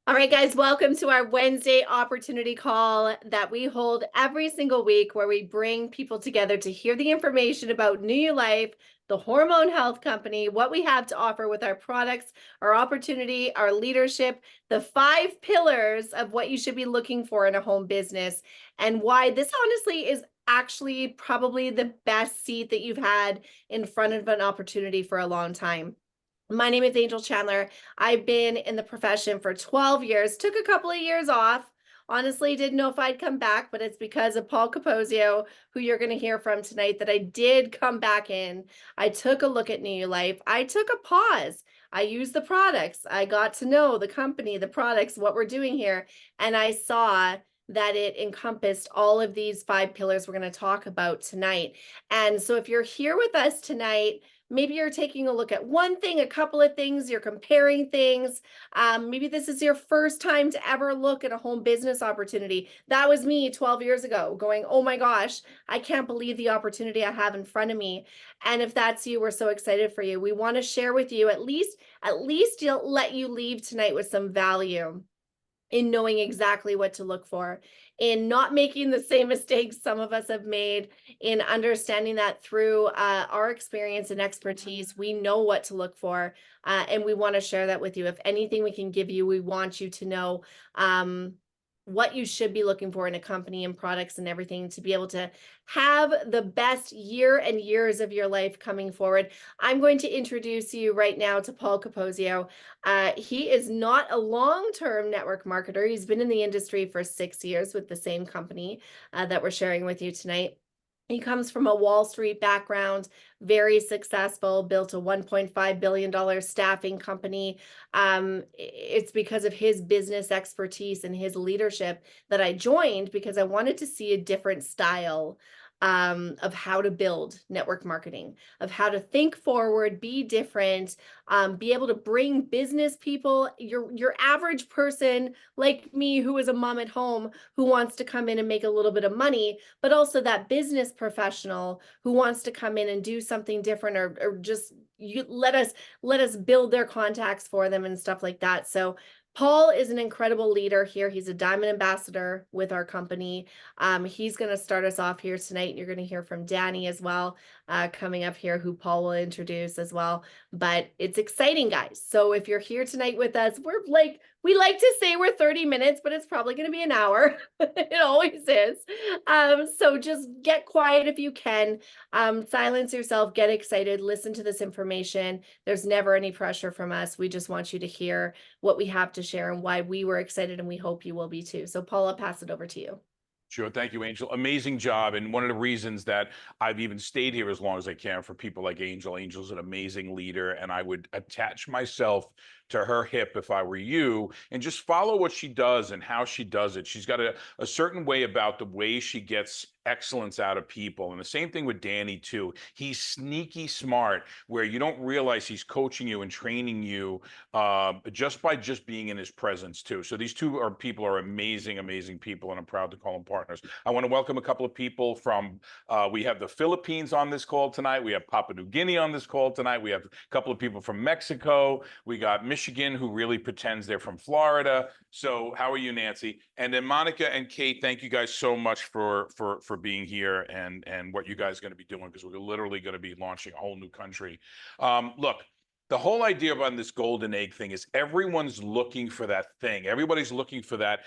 All right, guys, welcome to our Wednesday opportunity call that we hold every single week where we bring people together to hear the information about NewULife, the hormone health company, what we have to offer with our products, our opportunity, our leadership, the 5 pillars of what you should be looking for in a home business, and why this honestly is actually probably the best seat that you've had in front of an opportunity for a long time. My name is Angel Chandler. I've been in the profession for 12 years, took a couple of years off. Honestly, didn't know if I'd come back, but it's because of Paul Capozio, who you're going to hear from tonight, that I did come back in. I took a look at NewULife. I took a pause. I used the products. I got to know the company, the products, what we're doing here. And I saw that it encompassed all of these 5 pillars we're going to talk about tonight. And so if you're here with us tonight, maybe you're taking a look at one thing, a couple of things, you're comparing things. Maybe this is your first time to ever look at a home business opportunity. That was me 12 years ago going, oh my gosh, I can't believe the opportunity I have in front of me. And if that's you, we're so excited for you. We want to share with you at least you'll let you leave tonight with some value in knowing exactly what to look for, in not making the same mistakes some of us have made, in understanding that through our experience and expertise, we know what to look for, and we want to share that with you. If anything we can give you, we want you to know what you should be looking for in a company and products and everything to be able to have the best year and years of your life coming forward. I'm going to introduce you right now to Paul Capozio. He is not a long-term network marketer. He's been in the industry for 6 years with the same company that we're sharing with you tonight. He comes from a Wall Street background, very successful, built a $1.5 billion staffing company. It's because of his business expertise and his leadership that I joined, because I wanted to see a different style of how to build network marketing, of how to think forward, be different, be able to bring business people, your average person like me, who is a mom at home, who wants to come in and make a little bit of money, but also that business professional who wants to come in and do something different, or just let us build their contacts for them and stuff like that. So Paul is an incredible leader here. He's a Diamond Ambassador with our company. He's going to start us off here tonight. You're going to hear from Danny as well, coming up here, who Paul will introduce as well. But it's exciting, guys. So if you're here tonight with us, we like to say we're 30 minutes, but it's probably going to be an hour. It always is. So just get quiet if you can. Silence yourself, get excited, listen to this information. There's never any pressure from us. We just want you to hear what we have to share and why we were excited, and we hope you will be too. So Paul, I'll pass it over to you. Sure. Thank you, Angel. Amazing job. And one of the reasons that I've even stayed here as long as I can for people like Angel. Angel's an amazing leader, and I would attach myself to her hip if I were you, and just follow what she does and how she does it. She's got a certain way about the way she gets excellence out of people. And the same thing with Danny too. He's sneaky smart, where you don't realize he's coaching you and training you just by being in his presence too. So these two people are amazing, amazing people, and I'm proud to call them partners. I want to welcome a couple of people from, we have the Philippines on this call tonight. We have Papua New Guinea on this call tonight. We have a couple of people from Mexico. We got Michigan, who really pretends they're from Florida. So how are you, Nancy? And then Monica and Kate, thank you guys so much for being here and what you guys are going to be doing, because we're literally going to be launching a whole new country. Look, the whole idea about this golden egg thing is everyone's looking for that thing. Everybody's looking for that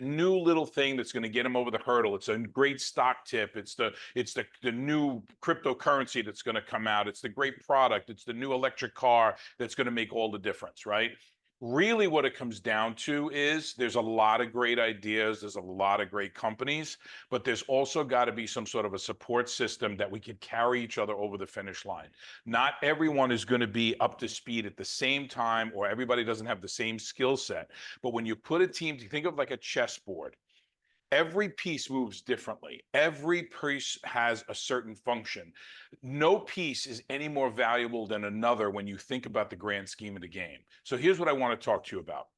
new little thing that's going to get them over the hurdle. It's a great stock tip. It's the new cryptocurrency that's going to come out. It's the great product. It's the new electric car that's going to make all the difference, right? Really what it comes down to is there's a lot of great ideas, there's a lot of great companies, but there's also got to be some sort of a support system that we can carry each other over the finish line. Not everyone is going to be up to speed at the same time, or everybody doesn't have the same skill set. But when you put a team, think of like a chessboard. Every piece moves differently. Every piece has a certain function. No piece is any more valuable than another when you think about the grand scheme of the game. So here's what I want to talk to you about.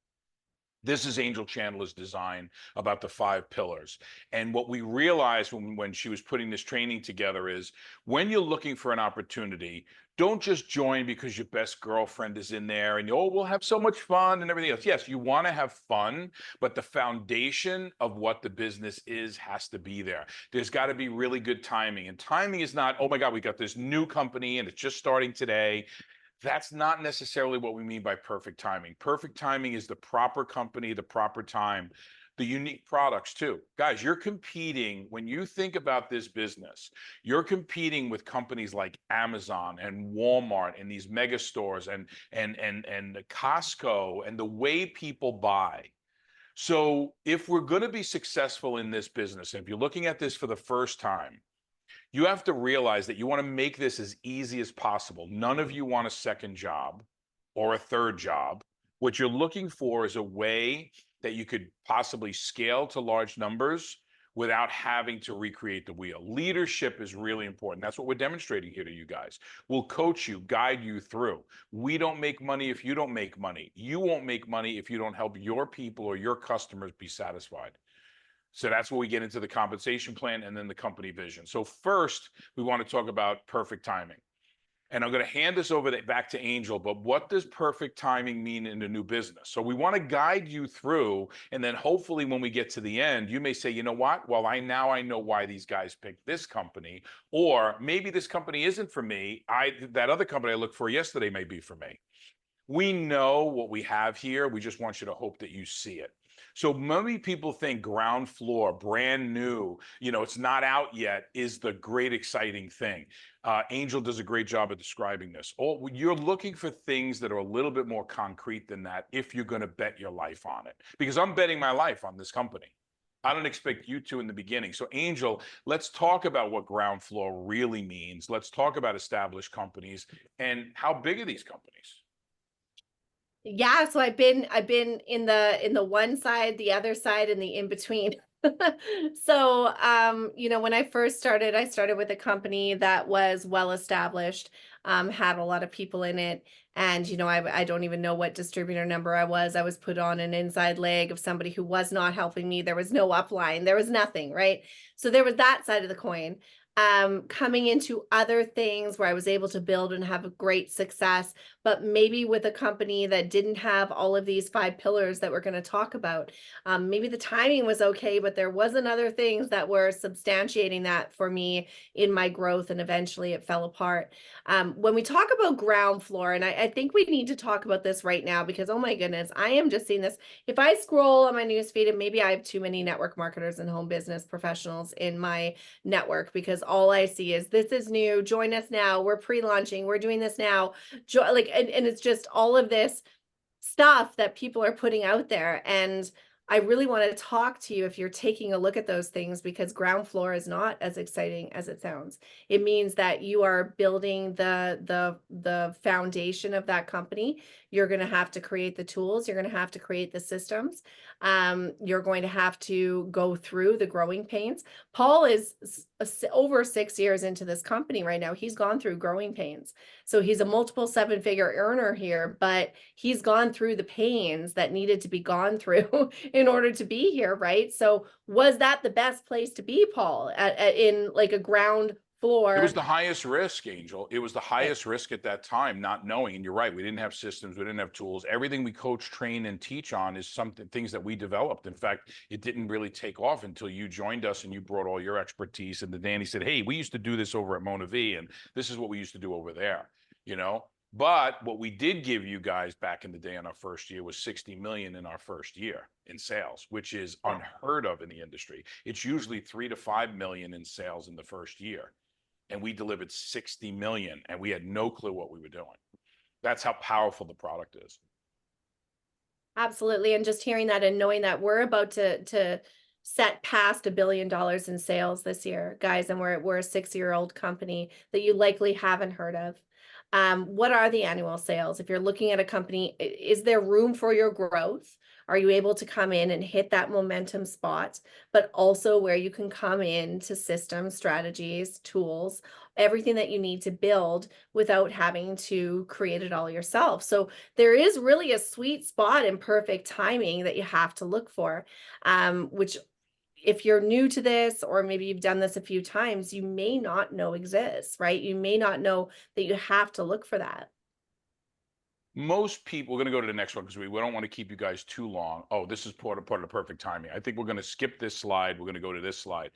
This is Angel Chandler's design about the 5 pillars. And what we realized when she was putting this training together is, when you're looking for an opportunity, Don't just join because your best girlfriend is in there and, oh, we'll have so much fun and everything else. Yes, you want to have fun, but the foundation of what the business is has to be there. There's got to be really good timing. And timing is not, oh my God, we got this new company and it's just starting today. That's not necessarily what we mean by perfect timing. Perfect timing is the proper company, the proper time, the unique products too. Guys, you're competing when you think about this business, you're competing with companies like Amazon and Walmart and these mega stores and Costco and the way people buy. So if we're going to be successful in this business, and if you're looking at this for the first time, you have to realize that you want to make this as easy as possible. None of you want a second job or a third job. What you're looking for is a way that you could possibly scale to large numbers without having to recreate the wheel. Leadership is really important. That's what we're demonstrating here to you guys. We'll coach you, guide you through. We don't make money if you don't make money. You won't make money if you don't help your people or your customers be satisfied. So that's where we get into the compensation plan and then the company vision. So first, we want to talk about perfect timing. And I'm going to hand this over back to Angel, but what does perfect timing mean in a new business? So we want to guide you through, and then hopefully when we get to the end, you may say, you know what? Well, I know why these guys picked this company, or maybe this company isn't for me. That other company I looked for yesterday may be for me. We know what we have here. We just want you to hope that you see it. So many people think ground floor, brand new, it's not out yet, is the great exciting thing. Angel does a great job of describing this. You're looking for things that are a little bit more concrete than that if you're going to bet your life on it. Because I'm betting my life on this company. I don't expect you to in the beginning. So Angel, let's talk about what ground floor really means. Let's talk about established companies and how big are these companies? Yeah, so I've been in the one side, the other side, and the in between. So, when I first started, I started with a company that was well established, had a lot of people in it, and I don't even know what distributor number I was. I was put on an inside leg of somebody who was not helping me. There was no upline. There was nothing, right? So there was that side of the coin. Coming into other things where I was able to build and have a great success, but maybe with a company that didn't have all of these 5 pillars that we're going to talk about. Maybe the timing was okay, but there wasn't other things that were substantiating that for me in my growth, and eventually it fell apart. When we talk about ground floor, and I think we need to talk about this right now because, oh my goodness, I am just seeing this. If I scroll on my newsfeed, and maybe I have too many network marketers and home business professionals in my network, because all I see is this is new, join us now, we're pre-launching, we're doing this now, and it's just all of this stuff that people are putting out there. And I really want to talk to you if you're taking a look at those things, because ground floor is not as exciting as it sounds. It means that you are building the foundation of that company. You're going to have to create the tools, you're going to have to create the systems. You're going to have to go through the growing pains. Paul is over 6 years into this company right now. He's gone through growing pains. So he's a multiple 7-figure earner here, but he's gone through the pains that needed to be gone through in order to be here, right? So was that the best place to be, Paul, in like a ground floor? It was the highest risk, Angel. It was the highest risk at that time, not knowing. And you're right, we didn't have systems, we didn't have tools. Everything we coach, train, and teach on is things that we developed. In fact, it didn't really take off until you joined us and you brought all your expertise. And then Danny said, hey, we used to do this over at Mona V, and this is what we used to do over there, But what we did give you guys back in the day on our first year was 60 million in our first year in sales, which is unheard of in the industry. It's usually 3 to 5 million in sales in the first year. And we delivered 60 million, and we had no clue what we were doing. That's how powerful the product is. Absolutely. And just hearing that and knowing that we're about to set past $1 billion in sales this year, guys, and we're a 6-year-old company that you likely haven't heard of. What are the annual sales? If you're looking at a company, is there room for your growth? Are you able to come in and hit that momentum spot, but also where you can come in to systems, strategies, tools, everything that you need to build without having to create it all yourself? So there is really a sweet spot and perfect timing that you have to look for, which if you're new to this, or maybe you've done this a few times, you may not know exists, right? You may not know that you have to look for that. Most people, we're going to go to the next one because we don't want to keep you guys too long. Oh, this is part of the perfect timing. I think we're going to skip this slide. We're going to go to this slide.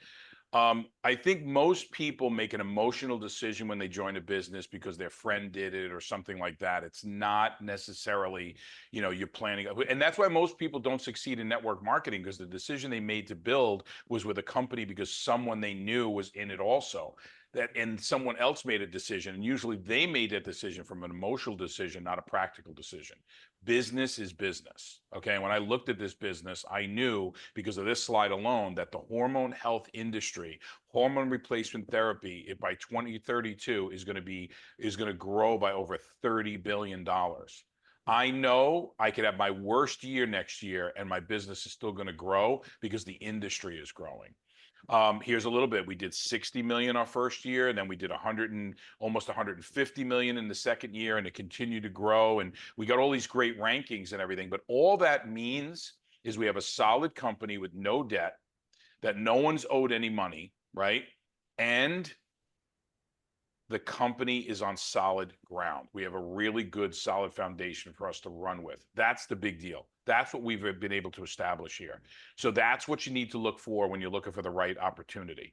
I think most people make an emotional decision when they join a business because their friend did it or something like that. It's not necessarily, you're planning. And that's why most people don't succeed in network marketing, because the decision they made to build was with a company because someone they knew was in it also. And someone else made a decision, and usually they made that decision from an emotional decision, not a practical decision. Business is business. Okay. And when I looked at this business, I knew because of this slide alone that the hormone health industry, hormone replacement therapy, by 2032 is going to grow by over $30 billion. I know I could have my worst year next year and my business is still going to grow because the industry is growing. Here's a little bit. We did 60 million our first year, and then we did almost 150 million in the second year, and it continued to grow. And we got all these great rankings and everything. But all that means is we have a solid company with no debt, that no one's owed any money, right? And the company is on solid ground. We have a really good, solid foundation for us to run with. That's the big deal. That's what we've been able to establish here. So that's what you need to look for when you're looking for the right opportunity.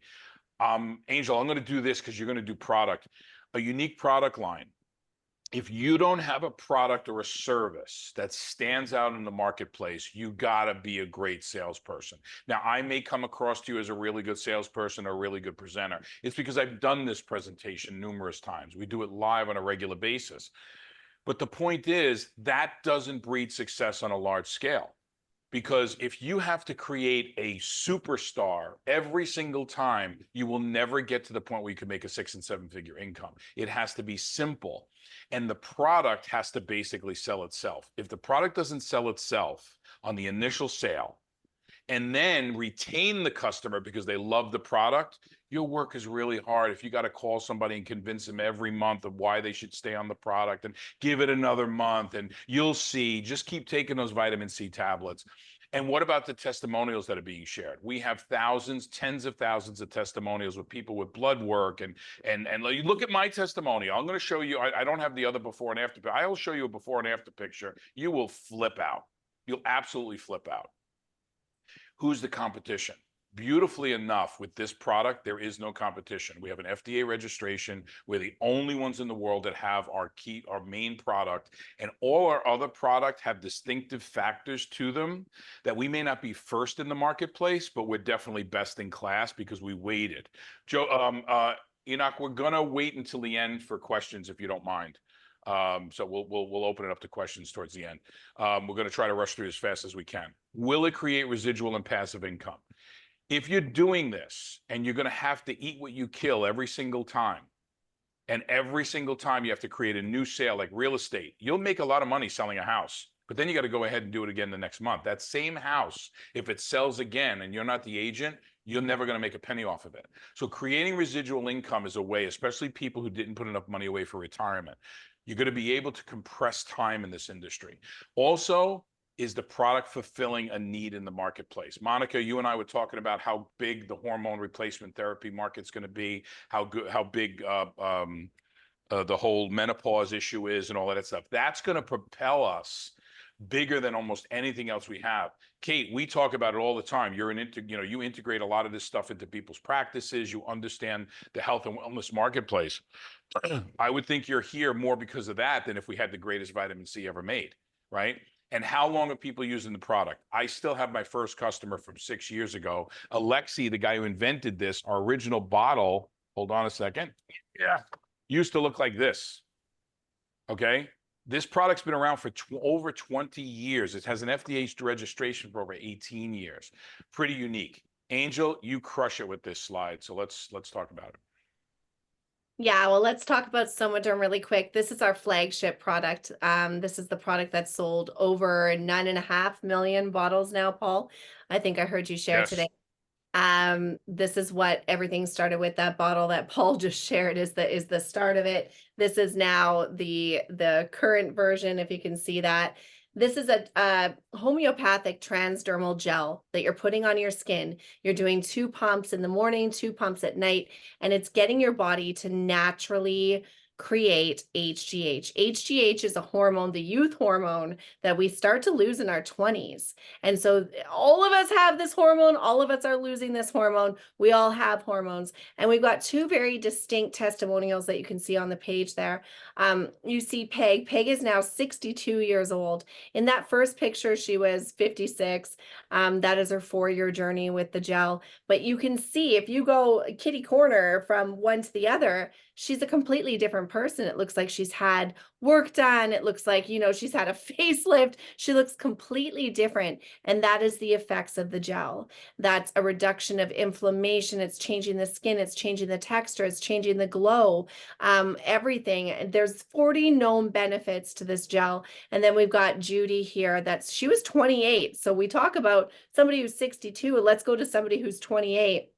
Angel, I'm going to do this because you're going to do product, a unique product line. If you don't have a product or a service that stands out in the marketplace, you got to be a great salesperson. Now, I may come across to you as a really good salesperson or a really good presenter. It's because I've done this presentation numerous times. We do it live on a regular basis. But the point is, that doesn't breed success on a large scale. Because if you have to create a superstar every single time, you will never get to the point where you can make a 6- and 7-figure income. It has to be simple. And the product has to basically sell itself. If the product doesn't sell itself on the initial sale, and then retain the customer because they love the product, your work is really hard. If you got to call somebody and convince them every month of why they should stay on the product and give it another month, and you'll see, just keep taking those vitamin C tablets. And what about the testimonials that are being shared? We have thousands, tens of thousands of testimonials with people with blood work. And you look at my testimonial. I'm going to show you, I don't have the other before and after, but I will show you a before and after picture. You will flip out. You'll absolutely flip out. Who's the competition? Beautifully enough, with this product, there is no competition. We have an FDA registration. We're the only ones in the world that have our main product, and all our other product have distinctive factors to them that we may not be first in the marketplace, but we're definitely best in class because we waited. Enoch, we're gonna wait until the end for questions if you don't mind. So we'll open it up to questions towards the end. We're going to try to rush through as fast as we can. Will it create residual and passive income? If you're doing this and you're going to have to eat what you kill every single time, and every single time you have to create a new sale, like real estate, you'll make a lot of money selling a house, but then you got to go ahead and do it again the next month. That same house, if it sells again and you're not the agent, you're never going to make a penny off of it. So creating residual income is a way, especially people who didn't put enough money away for retirement. You're going to be able to compress time in this industry. Also, is the product fulfilling a need in the marketplace? Monica, you and I were talking about how big the hormone replacement therapy market's going to be, how big the whole menopause issue is, and all that stuff. That's going to propel us bigger than almost anything else we have. Kate, we talk about it all the time. You integrate a lot of this stuff into people's practices. You understand the health and wellness marketplace. I would think you're here more because of that than if we had the greatest vitamin C ever made, right? And how long are people using the product? I still have my first customer from 6 years ago. Alexi, the guy who invented this, our original bottle, hold on a second. Yeah. Used to look like this. Okay. This product's been around for over 20 years. It has an FDA registration for over 18 years. Pretty unique. Angel, you crush it with this slide. So let's talk about it. Yeah, well, let's talk about Somaderm really quick. This is our flagship product. This is the product that's sold over 9.5 million bottles now, Paul. I think I heard you share today. This is what everything started with. That bottle that Paul just shared is the start of it. This is now the current version, if you can see that. This is a homeopathic transdermal gel that you're putting on your skin. You're doing 2 pumps in the morning, 2 pumps at night, and it's getting your body to naturally create HGH. HGH is a hormone, the youth hormone that we start to lose in our 20s. And so all of us have this hormone, all of us are losing this hormone. We all have hormones. And we've got 2 very distinct testimonials that you can see on the page there. You see Peg. Peg is now 62 years old. In that first picture, she was 56. That is her 4-year journey with the gel. But you can see if you go kitty corner from one to the other, she's a completely different person. It looks like she's had work done. It looks like, she's had a facelift. She looks completely different. And that is the effects of the gel. That's a reduction of inflammation. It's changing the skin. It's changing the texture. It's changing the glow, everything. There's 40 known benefits to this gel. And then we've got Judy here. She was 28. So we talk about somebody who's 62. Let's go to somebody who's 28.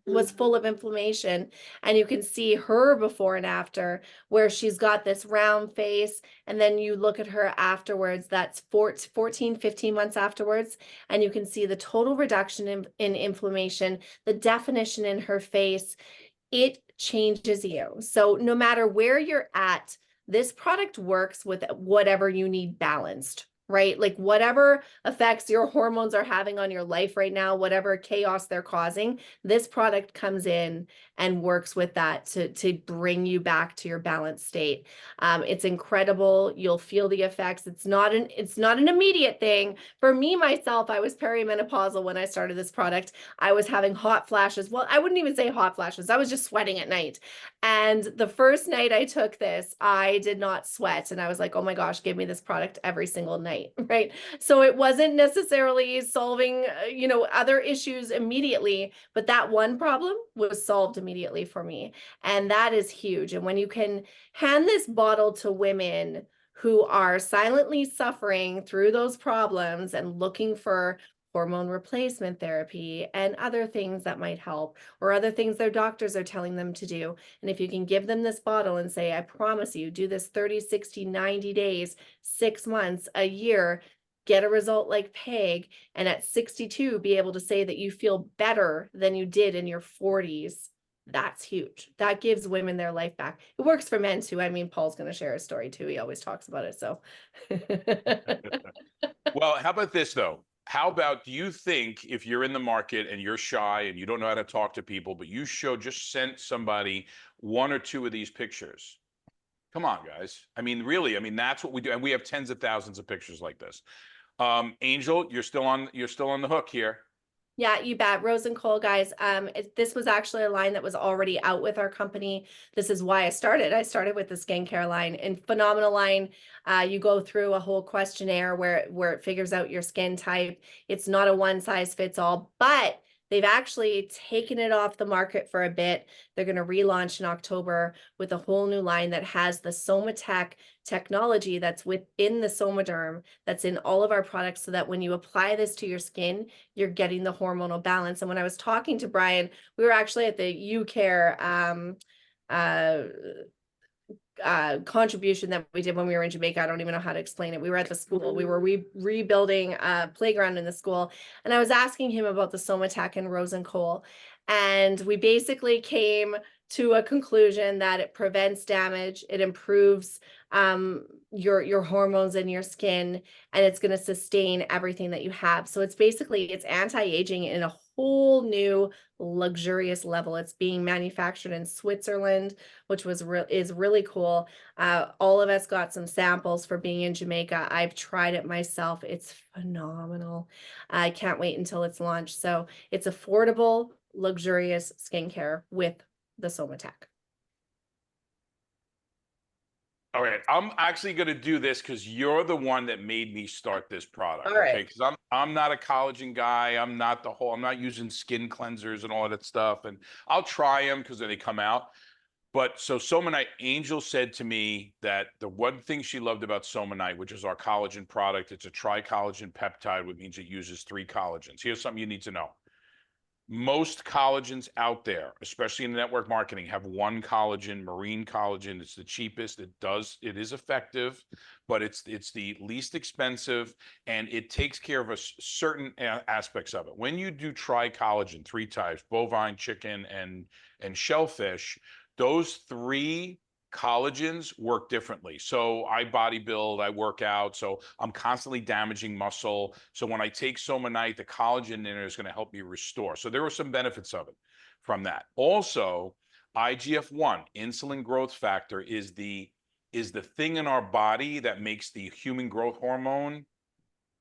Was full of inflammation, and you can see her before and after, where she's got this round face, and then you look at her afterwards. That's 14, 15 months afterwards, and you can see the total reduction in inflammation, the definition in her face. It changes you. So no matter where you're at, this product works with whatever you need balanced, right? Like whatever effects your hormones are having on your life right now, whatever chaos they're causing, this product comes in and works with that to bring you back to your balanced state. It's incredible. You'll feel the effects. It's not an immediate thing. For me, myself, I was perimenopausal when I started this product. I was having hot flashes. Well, I wouldn't even say hot flashes. I was just sweating at night. And the first night I took this, I did not sweat. And I was like, oh my gosh, give me this product every single night, right? So it wasn't necessarily solving, other issues immediately, but that one problem was solved immediately for me. And that is huge. And when you can hand this bottle to women who are silently suffering through those problems and looking for hormone replacement therapy and other things that might help, or other things their doctors are telling them to do. And if you can give them this bottle and say, I promise you, do this 30, 60, 90 days, 6 months, a year, get a result like Peg, and at 62, be able to say that you feel better than you did in your 40s. That's huge. That gives women their life back. It works for men too. I mean, Paul's going to share a story too. He always talks about it. So, Well, how about this though? How about, do you think if you're in the market and you're shy and you don't know how to talk to people, but you just sent somebody 1 or 2 of these pictures? Come on, guys. I mean, really, that's what we do. And we have tens of thousands of pictures like this. Angel, you're still on the hook here. Yeah, you bet. Rose and Cole, guys. This was actually a line that was already out with our company. This is why I started. I started with the skincare line, and phenomenal line. You go through a whole questionnaire where it figures out your skin type. It's not a one size fits all, but they've actually taken it off the market for a bit. They're going to relaunch in October with a whole new line that has the Somatech technology that's within the Somaderm, that's in all of our products, so that when you apply this to your skin, you're getting the hormonal balance. And when I was talking to Brian, we were actually at the UCare contribution that we did when we were in Jamaica. I don't even know how to explain it. We were at the school. We were rebuilding a playground in the school. And I was asking him about the Somatech and Rose and Cole. And we basically came to a conclusion that it prevents damage, it improves your hormones in your skin, and it's going to sustain everything that you have. So it's anti-aging in a whole new luxurious level. It's being manufactured in Switzerland, which is really cool. All of us got some samples for being in Jamaica. I've tried it myself. It's phenomenal. I can't wait until it's launched. So it's affordable, luxurious skincare with the Somatech. All right, I'm actually going to do this because you're the one that made me start this product. All right. Okay, because I'm not a collagen guy. I'm not using skin cleansers and all that stuff. And I'll try them because then they come out. But so Somanite, Angel said to me that the one thing she loved about Somanite, which is our collagen product, it's a tri-collagen peptide, which means it uses 3 collagens. Here's something you need to know. Most collagens out there, especially in network marketing, have one collagen, marine collagen. It's the cheapest. It is effective, but it's the least expensive, and it takes care of certain aspects of it. When you do try collagen, three types: bovine, chicken, and shellfish, those three collagens work differently. So I bodybuild, I work out, so I'm constantly damaging muscle. So when I take Somanite, the collagen in there is going to help me restore. So there are some benefits of it from that. Also, IGF-1, insulin growth factor, is the thing in our body that makes the human growth hormone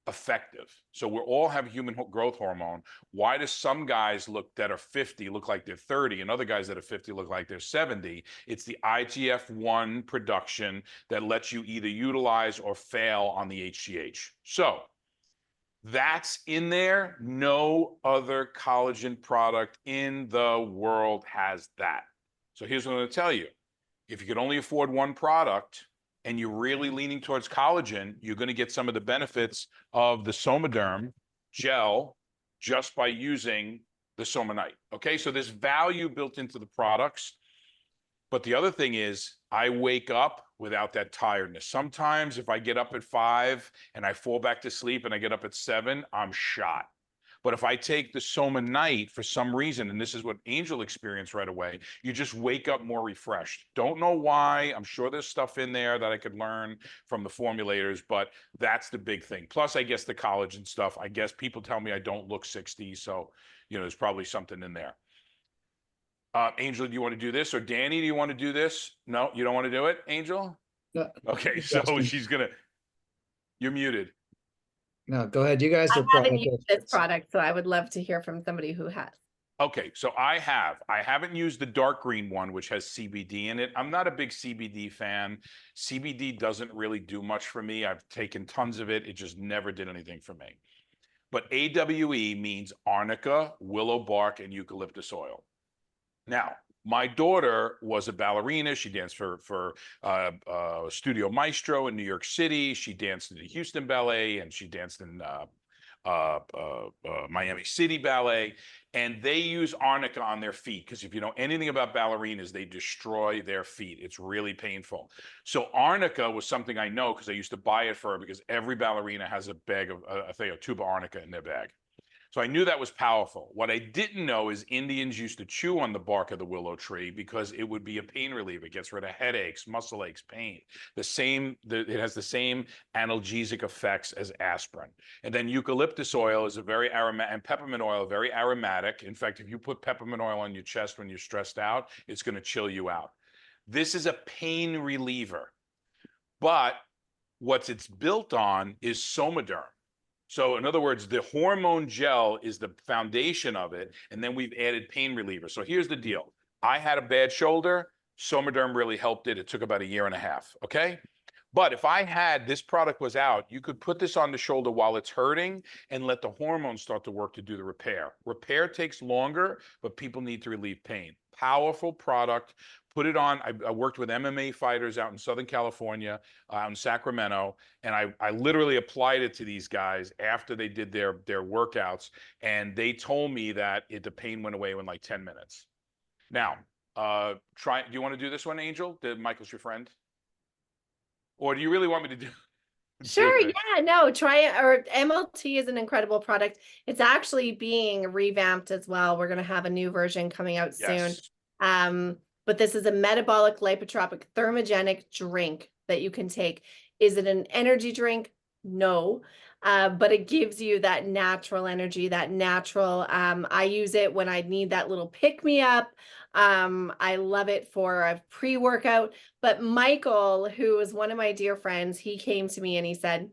effective. So we all have human growth hormone. Why do some guys that are 50 look like they're 30, and other guys that are 50 look like they're 70? It's the IGF-1 production that lets you either utilize or fail on the HGH. So that's in there. No other collagen product in the world has that. So here's what I'm going to tell you. If you could only afford one product and you're really leaning towards collagen, you're going to get some of the benefits of the Somaderm gel just by using the Somanite. Okay, so there's value built into the products. But the other thing is, I wake up without that tiredness. Sometimes if I get up at 5 and I fall back to sleep and I get up at 7, I'm shot. But if I take the Somanite for some reason, and this is what Angel experienced right away, you just wake up more refreshed. Don't know why. I'm sure there's stuff in there that I could learn from the formulators, but that's the big thing. Plus, I guess the collagen stuff. I guess people tell me I don't look 60, so there's probably something in there. Angel, do you want to do this? Or Danny, do you want to do this? No, you don't want to do it, Angel? No, Okay, you so guys can- she's gonna. You're muted. No, go ahead. You guys I are haven't product used this experts. product, so I would love to hear from somebody who has. Okay, so I haven't used the dark green one, which has CBD in it. I'm not a big CBD fan. CBD doesn't really do much for me. I've taken tons of it. It just never did anything for me. But AWE means arnica, willow bark, and eucalyptus oil. Now, my daughter was a ballerina. She danced for Studio Maestro in New York City. She danced in the Houston Ballet, and she danced in Miami City Ballet. And they use arnica on their feet, because if you know anything about ballerinas, they destroy their feet. It's really painful. So arnica was something I know because I used to buy it for her, because every ballerina has a bag of, a tube of arnica in their bag. So I knew that was powerful. What I didn't know is Indians used to chew on the bark of the willow tree because it would be a pain reliever. It gets rid of headaches, muscle aches, pain. It has the same analgesic effects as aspirin. And then eucalyptus oil is a very aromatic, and peppermint oil, very aromatic. In fact, if you put peppermint oil on your chest when you're stressed out, it's going to chill you out. This is a pain reliever. But what it's built on is Somaderm. So in other words, the hormone gel is the foundation of it, and then we've added pain reliever. So here's the deal. I had a bad shoulder. Somaderm really helped it. It took about 1.5 years, okay? But if this product was out, you could put this on the shoulder while it's hurting and let the hormones start to work to do the repair. Repair takes longer, but people need to relieve pain. Powerful product. Put it on. I worked with MMA fighters out in Southern California, out in Sacramento, and I literally applied it to these guys after they did their workouts, and they told me that the pain went away in like 10 minutes. Now, do you want to do this one, Angel? Michael's your friend? Or do you really want me to do Sure, it? yeah, no, try it. Or MLT is an incredible product. It's actually being revamped as well. We're going to have a new version coming out soon. Yes. But this is a metabolic lipotropic thermogenic drink that you can take. Is it an energy drink? No. But it gives you that natural energy, that natural, I use it when I need that little pick me up. I love it for a pre-workout. But Michael, who is one of my dear friends, he came to me and he said,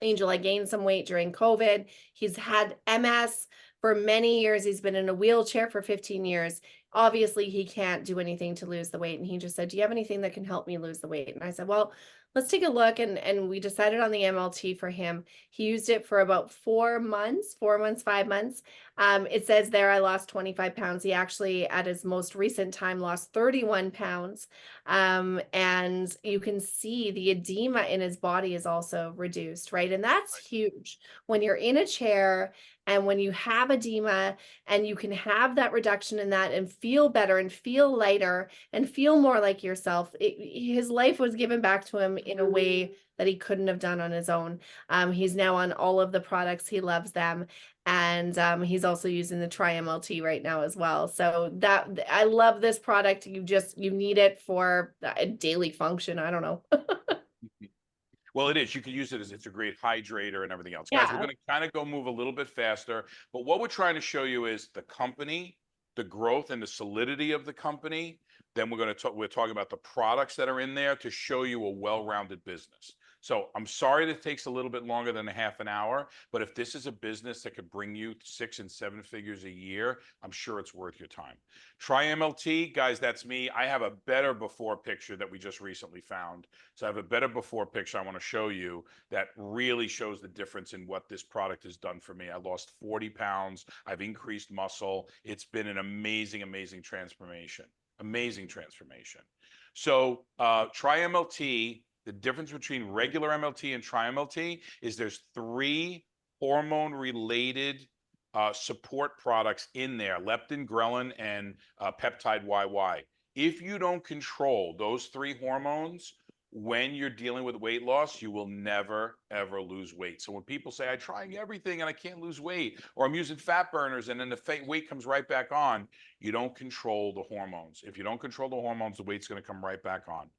Angel, I gained some weight during COVID. He's had MS for many years. He's been in a wheelchair for 15 years. Obviously, he can't do anything to lose the weight. And he just said, do you have anything that can help me lose the weight? And I said, well, Let's take a look, and we decided on the MLT for him. He used it for about 4 months, 4 months, 5 months. It says there I lost 25 pounds. He actually, at his most recent time, lost 31 pounds. And you can see the edema in his body is also reduced, right? And that's huge. When you're in a chair and when you have edema and you can have that reduction in that and feel better and feel lighter and feel more like yourself, his life was given back to him in a way that he couldn't have done on his own. He's now on all of the products. He loves them. And he's also using the Tri-MLT right now as well. So that I love this product. You need it for a daily function. I don't know. Well, it is. You can use it as it's a great hydrator and everything else. Guys, we're Yeah. going to kind of go move a little bit faster. But what we're trying to show you is the company, the growth and the solidity of the company. Then we're talking about the products that are in there to show you a well-rounded business. So I'm sorry that it takes a little bit longer than a half an hour, but if this is a business that could bring you 6 and 7 figures a year, I'm sure it's worth your time. Tri-MLT, guys, that's me. I have a better before picture that we just recently found. So I have a better before picture I want to show you that really shows the difference in what this product has done for me. I lost 40 pounds. I've increased muscle. It's been an amazing, amazing transformation. Amazing transformation. So Tri-MLT, the difference between regular MLT and Tri-MLT is there's 3 hormone-related support products in there: leptin, ghrelin, and peptide YY. If you don't control those 3 hormones when you're dealing with weight loss, you will never, ever lose weight. So when people say, I'm trying everything and I can't lose weight, or I'm using fat burners and then the weight comes right back on, you don't control the hormones. If you don't control the hormones, the weight's going to come right back on.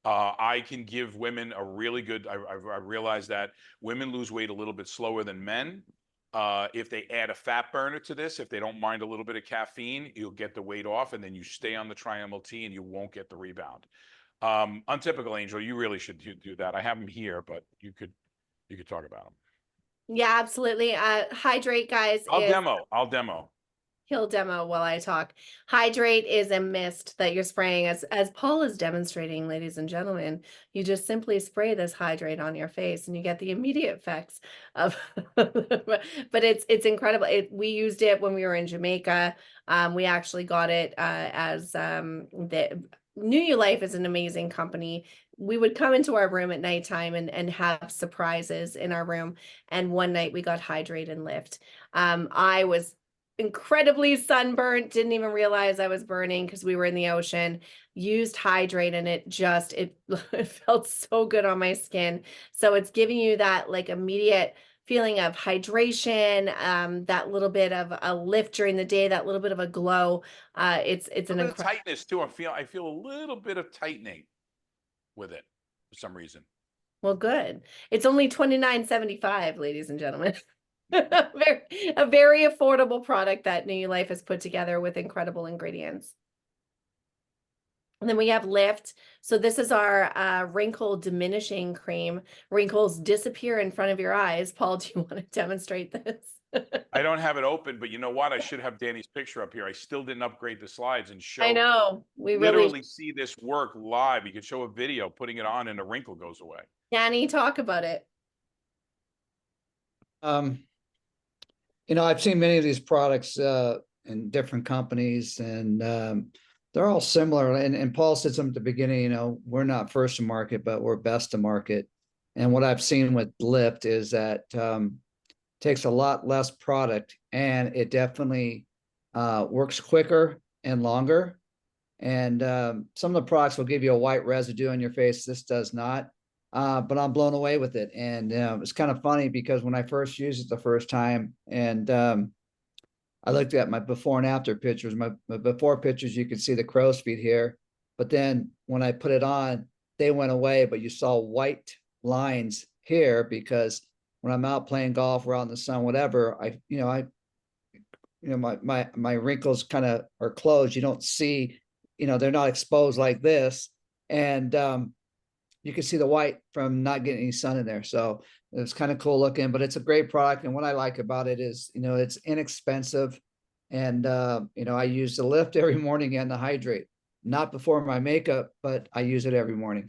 I can give women a really good, I realize that women lose weight a little bit slower than men. If they add a fat burner to this, if they don't mind a little bit of caffeine, you'll get the weight off, and then you stay on the Tri-MLT and you won't get the rebound. Untypical Angel, you really should do that. I have them here, but you could talk about them. Yeah, absolutely. Hydrate, guys. I'll demo. He'll demo while I talk. Hydrate is a mist that you're spraying, as Paul is demonstrating, ladies and gentlemen. You just simply spray this hydrate on your face and you get the immediate effects of but it's incredible. We used it when we were in Jamaica. We actually got it as the NewULife is an amazing company. We would come into our room at nighttime and have surprises in our room. And one night we got Hydrate and Lift. I was incredibly sunburnt, didn't even realize I was burning because we were in the ocean, used Hydrate, and it felt so good on my skin. So it's giving you that like immediate feeling of hydration, that little bit of a lift during the day, that little bit of a glow. It's an incredible tightness too. I feel a little bit of tightening with it for some reason. Well, good. It's only $29.75, ladies and gentlemen. A very affordable product that NewULife has put together with incredible ingredients. And then we have Lift. So this is our wrinkle diminishing cream. Wrinkles disappear in front of your eyes. Paul, do you want to demonstrate this? I don't have it open, but you know what? I should have Danny's picture up here. I still didn't upgrade the slides and show. I know. We literally really see this work live. You could show a video, putting it on, and the wrinkle goes away. Danny, talk about it. I've seen many of these products in different companies, and they're all similar. And Paul said something at the beginning, we're not first to market, but we're best to market. And what I've seen with Lift is that takes a lot less product, and it definitely works quicker and longer. And some of the products will give you a white residue on your face. This does not. But I'm blown away with it. And it's kind of funny because when I first used it the first time, and I looked at my before and after pictures, my before pictures, you could see the crow's feet here. But then when I put it on, they went away, but you saw white lines here because when I'm out playing golf, we're out in the sun, whatever, my wrinkles kind of are closed. You don't see, they're not exposed like this. And you can see the white from not getting any sun in there. So it's kind of cool looking, but it's a great product. And what I like about it is, it's inexpensive. And, I use the Lift every morning and the Hydrate, not before my makeup, but I use it every morning.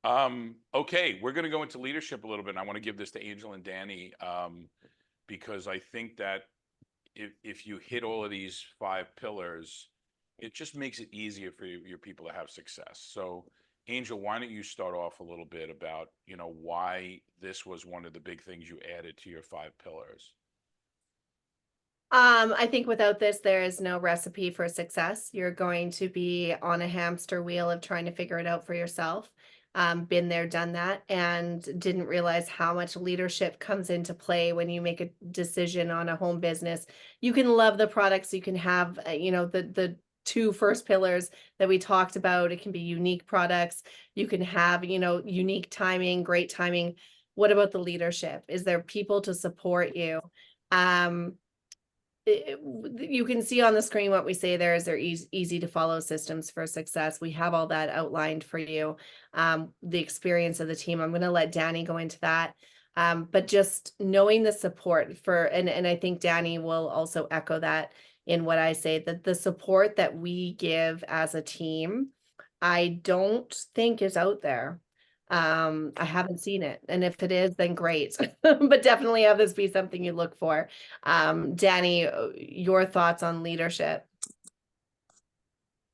Okay, we're going to go into leadership a little bit. And I want to give this to Angel and Danny, because I think that if you hit all of these 5 pillars, it just makes it easier for your people to have success. So, Angel, why don't you start off a little bit about, why this was one of the big things you added to your 5 pillars? I think without this, there is no recipe for success. You're going to be on a hamster wheel of trying to figure it out for yourself. Been there, done that, and didn't realize how much leadership comes into play when you make a decision on a home business. You can love the products, you can have, the 2 first pillars that we talked about. It can be unique products. You can have, unique timing, great timing. What about the leadership? Is there people to support you? Um, you can see on the screen what we say there is they're easy to follow systems for success. We have all that outlined for you. The experience of the team, I'm going to let Danny go into that. But just knowing the support for, and I think Danny will also echo that in what I say, that the support that we give as a team, I don't think is out there. I haven't seen it, and if it is, then great. But definitely have this be something you look for. Danny, your thoughts on leadership?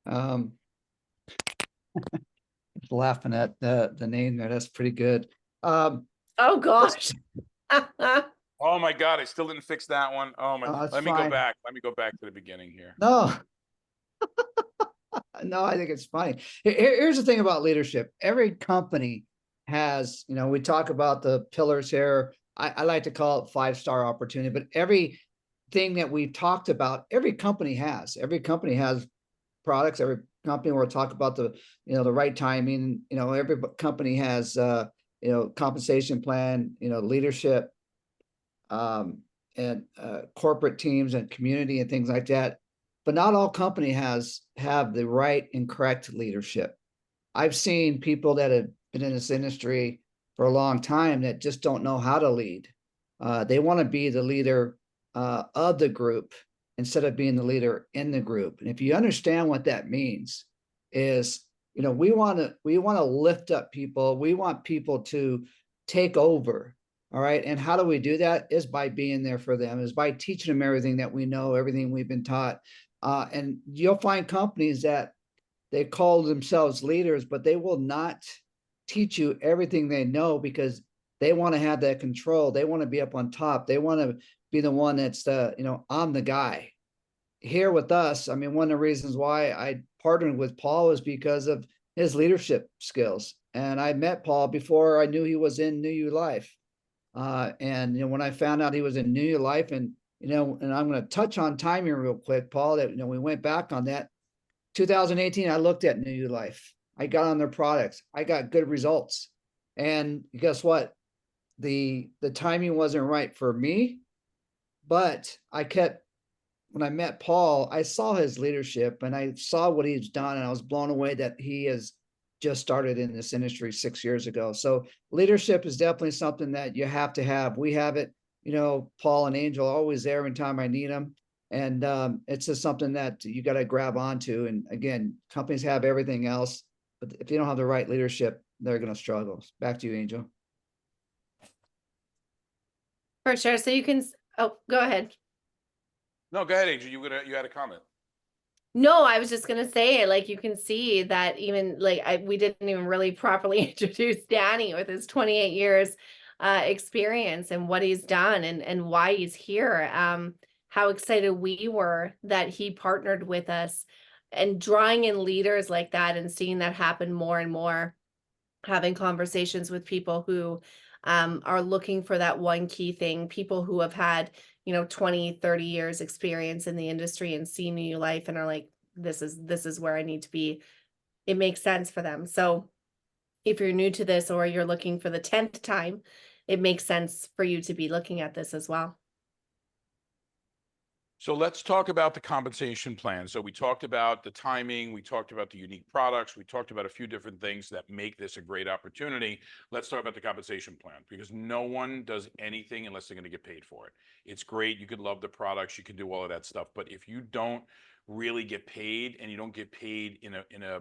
Um, Laughing at the name there, that's pretty good. Oh gosh. Oh my God, I still didn't fix that one. Oh my, That's let me go fine. back. Let me go back to the beginning here. No, no, I think it's funny. Here's the thing about leadership. Every company has, we talk about the pillars here. I like to call it 5-star opportunity, but everything that we've talked about, every company has. Every company has products. Every company will talk about the right timing. Every company has compensation plan, leadership, and corporate teams and community and things like that. But not all company have the right and correct leadership. I've seen people that have been in this industry for a long time that just don't know how to lead. They want to be the leader of the group instead of being the leader in the group. And if you understand what that means, is we want to lift up people. We want people to take over. All right. And how do we do that? Is by being there for them, is by teaching them everything that we know, everything we've been taught. And you'll find companies that they call themselves leaders, but they will not teach you everything they know because they want to have that control. They want to be up on top. They want to be the one that's I'm the guy. Here with us, I mean, one of the reasons why I partnered with Paul was because of his leadership skills. And I met Paul before I knew he was in NewULife. And when I found out he was in NewULife, and and I'm going to touch on timing real quick, Paul, that we went back on that. 2018, I looked at NewULife. I got on their products. I got good results. And guess what? The timing wasn't right for me, but when I met Paul, I saw his leadership and I saw what he's done, and I was blown away that he has just started in this industry 6 years ago. So leadership is definitely something that you have to have. We have it. Paul and Angel are always there every time I need them. And it's just something that you got to grab onto. And again, companies have everything else, but if you don't have the right leadership, they're going to struggle. Back to you, Angel. For sure. So you can, oh, go ahead. No, go ahead, Angel. You had a comment. No, I was just gonna say, like, you can see that even like we didn't even really properly introduce Danny with his 28 years experience and what he's done and why he's here. How excited we were that he partnered with us, and drawing in leaders like that and seeing that happen more and more, having conversations with people who are looking for that one key thing, people who have had 20, 30 years experience in the industry and see NewULife and are like, this is where I need to be. It makes sense for them. So if you're new to this or you're looking for the 10th time, it makes sense for you to be looking at this as well. So let's talk about the compensation plan. So we talked about the timing, we talked about the unique products, we talked about a few different things that make this a great opportunity. Let's talk about the compensation plan, because no one does anything unless they're going to get paid for it. It's great. You could love the products, you can do all of that stuff, but if you don't really get paid, and you don't get paid in a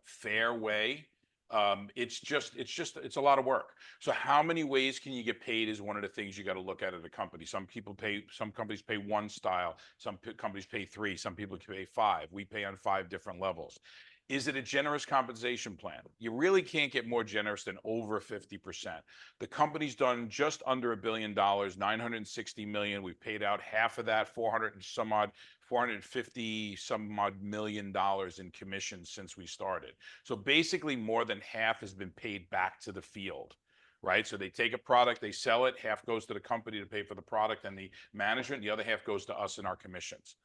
fair way, It's a lot of work. So how many ways can you get paid is one of the things you got to look at a company. Some companies pay one style, companies pay three, some people pay five. We pay on 5 different levels. Is it a generous compensation plan? You really can't get more generous than over 50%. The company's done just under $1 billion, 960 million. We've paid out half of that, 450 some odd million dollars in commissions since we started. So basically more than half has been paid back to the field, right? So they take a product, they sell it, half goes to the company to pay for the product and the management, the other half goes to us in our commissions,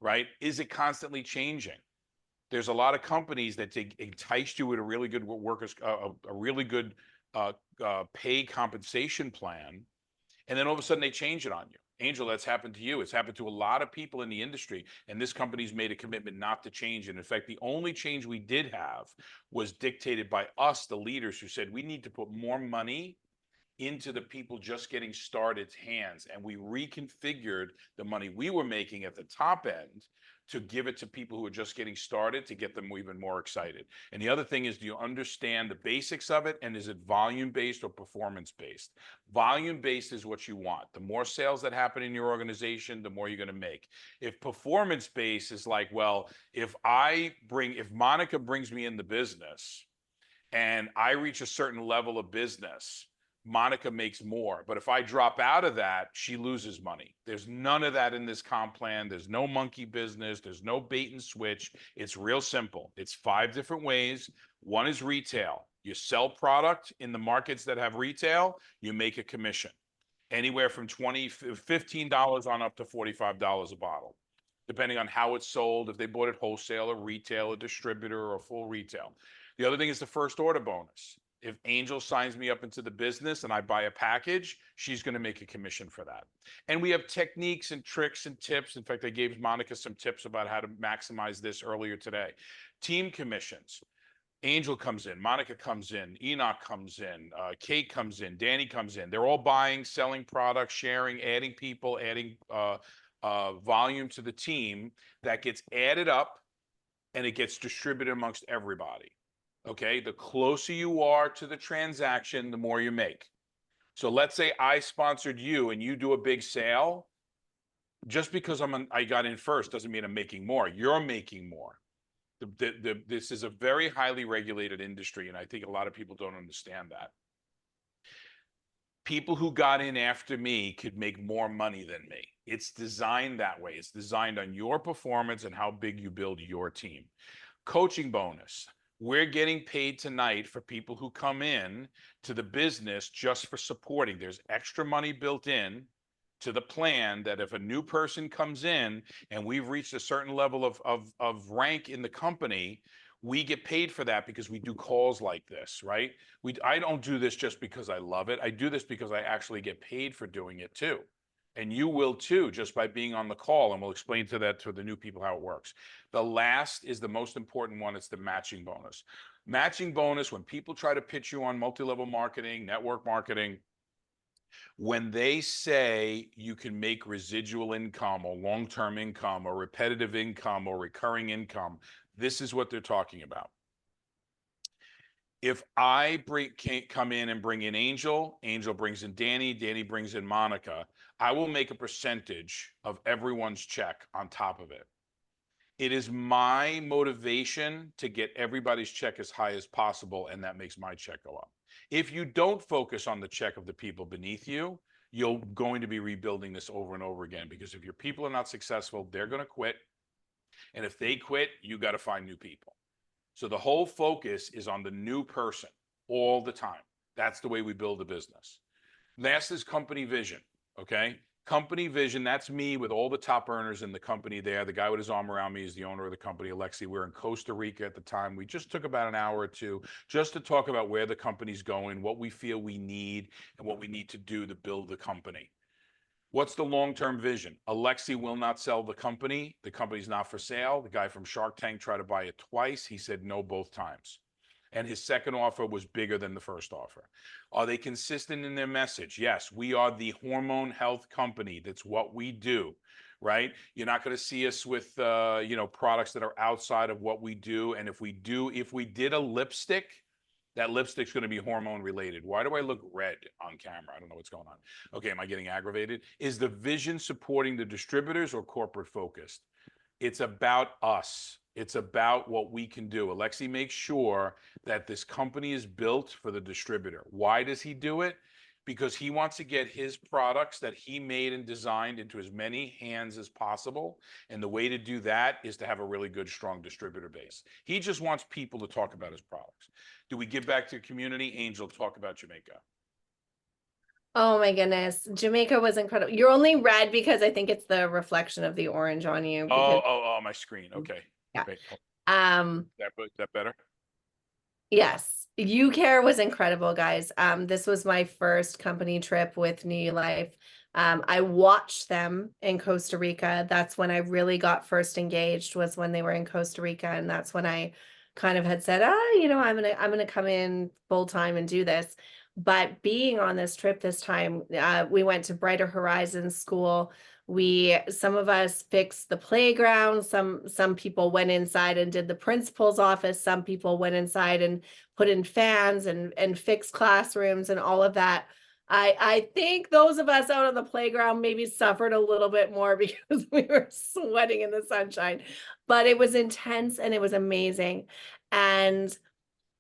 right? Is it constantly changing? There's a lot of companies that entice you with a really good a really good pay compensation plan, and then all of a sudden they change it on you. Angel, that's happened to you. It's happened to a lot of people in the industry, and this company's made a commitment not to change it. In fact, the only change we did have was dictated by us, the leaders, who said we need to put more money into the people just getting started's hands, and we reconfigured the money we were making at the top end to give it to people who are just getting started to get them even more excited. And the other thing is, do you understand the basics of it, and is it volume-based or performance-based? Volume-based is what you want. The more sales that happen in your organization, the more you're going to make. If performance-based is like, well, if Monica brings me in the business and I reach a certain level of business, Monica makes more. But if I drop out of that, she loses money. There's none of that in this comp plan. There's no monkey business. There's no bait and switch. It's real simple. It's 5 different ways. One is retail. You sell product in the markets that have retail, you make a commission. Anywhere from $15 on up to $45 a bottle, depending on how it's sold, if they bought it wholesale or retail, a distributor or full retail. The other thing is the first order bonus. If Angel signs me up into the business and I buy a package, she's going to make a commission for that. And we have techniques and tricks and tips. In fact, I gave Monica some tips about how to maximize this earlier today. Team commissions. Angel comes in, Monica comes in, Enoch comes in, Kate comes in, Danny comes in. They're all buying, selling products, sharing, adding people, adding volume to the team that gets added up and it gets distributed amongst everybody. Okay, the closer you are to the transaction, the more you make. So let's say I sponsored you and you do a big sale. Just because I got in first doesn't mean I'm making more. You're making more. This is a very highly regulated industry, and I think a lot of people don't understand that. People who got in after me could make more money than me. It's designed that way. It's designed on your performance and how big you build your team. Coaching bonus. We're getting paid tonight for people who come in to the business just for supporting. There's extra money built in to the plan that if a new person comes in and we've reached a certain level of rank in the company, we get paid for that because we do calls like this, right? I don't do this just because I love it. I do this because I actually get paid for doing it too. And you will too, just by being on the call. And we'll explain to the new people how it works. The last is the most important one. It's the matching bonus. Matching bonus, when people try to pitch you on multi-level marketing, network marketing, when they say you can make residual income or long-term income or repetitive income or recurring income, this is what they're talking about. If I come in and bring in Angel, Angel brings in Danny, Danny brings in Monica, I will make a percentage of everyone's check on top of it. It is my motivation to get everybody's check as high as possible, and that makes my check go up. If you don't focus on the check of the people beneath you, you're going to be rebuilding this over and over again, because if your people are not successful, they're going to quit. And if they quit, you got to find new people. So the whole focus is on the new person all the time. That's the way we build a business. Last is company vision, okay? Company vision, that's me with all the top earners in the company there. The guy with his arm around me is the owner of the company, Alexi. We're in Costa Rica at the time. We just took about an hour or two just to talk about where the company's going, what we feel we need, and what we need to do to build the company. What's the long-term vision? Alexi will not sell the company. The company's not for sale. The guy from Shark Tank tried to buy it twice. He said no both times. And his second offer was bigger than the first offer. Are they consistent in their message? Yes, we are the hormone health company. That's what we do, right? You're not going to see us with, products that are outside of what we do. And if we did a lipstick, That lipstick's going to be hormone related. Why do I look red on camera? I don't know what's going on. Okay, am I getting aggravated? Is the vision supporting the distributors or corporate focused? It's about us. It's about what we can do. Alexi makes sure that this company is built for the distributor. Why does he do it? Because he wants to get his products that he made and designed into as many hands as possible. And the way to do that is to have a really good, strong distributor base. He just wants people to talk about his products. Do we give back to the community? Angel, talk about Jamaica. Oh my goodness. Jamaica was incredible. You're only red because I think it's the reflection of the orange on you. Because, My screen. Okay. yeah. Great. Is that better? Yes, UCare was incredible, guys. This was my first company trip with NewULife. I watched them in Costa Rica. That's when I really got first engaged, was when they were in Costa Rica, and that's when I kind of had said, I'm gonna come in full time and do this. But being on this trip this time, we went to Brighter Horizons School. Some of us fixed the playground. Some people went inside and did the principal's office. Some people went inside and put in fans and fixed classrooms and all of that. I think those of us out on the playground maybe suffered a little bit more because we were sweating in the sunshine, but it was intense and it was amazing. And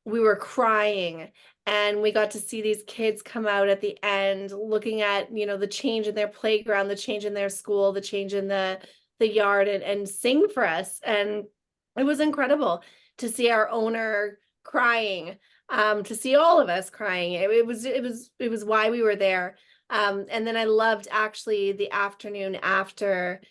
we were crying, and we got to see these kids come out at the end looking at, the change in their playground, the change in their school, the change in the yard, and sing for us. And it was incredible to see our owner crying, to see all of us crying. It was why we were there. And then I loved actually the afternoon after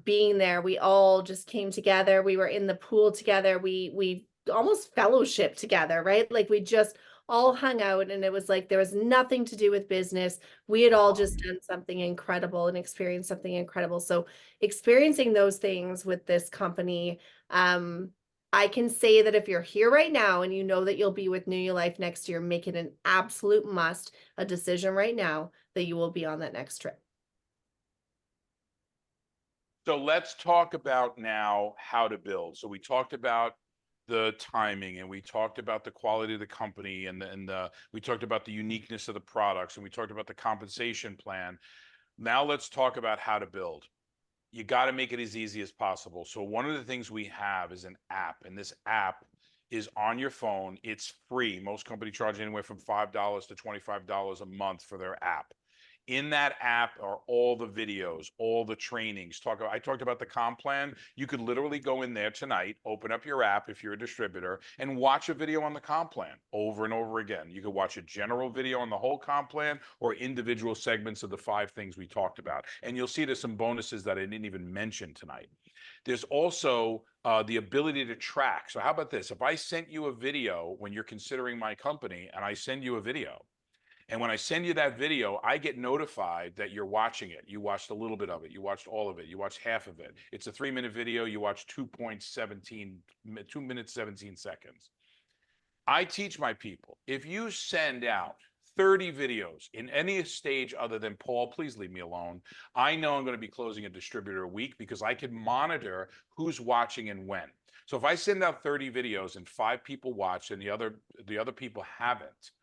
being there. We all just came together. We were in the pool together. We almost fellowship together, right? Like we just all hung out, and it was like there was nothing to do with business. We had all just done something incredible and experienced something incredible. So experiencing those things with this company, I can say that if you're here right now and you know that you'll be with NewULife next year, make it an absolute must, a decision right now that you will be on that next trip. So let's talk about now how to build. So we talked about the timing, and we talked about the quality of the company, and we talked about the uniqueness of the products, and we talked about the compensation plan. Now let's talk about how to build. You got to make it as easy as possible. So one of the things we have is an app, and this app is on your phone. It's free. Most companies charge anywhere from $5 to $25 a month for their app. In that app are all the videos, all the trainings. I talked about the comp plan. You could literally go in there tonight, open up your app if you're a distributor, and watch a video on the comp plan over and over again. You could watch a general video on the whole comp plan or individual segments of the 5 things we talked about. And you'll see there's some bonuses that I didn't even mention tonight. There's also the ability to track. So how about this? If I sent you a video when you're considering my company, and I send you a video, and when I send you that video, I get notified that you're watching it. You watched a little bit of it. You watched all of it. You watched half of it. It's a 3-minute video. You watch 2 minutes, 17 seconds. I teach my people, if you send out 30 videos in any stage other than, Paul, please leave me alone, I know I'm going to be closing a distributor a week because I can monitor who's watching and when. So if I send out 30 videos and 5 people watch and the other people haven't,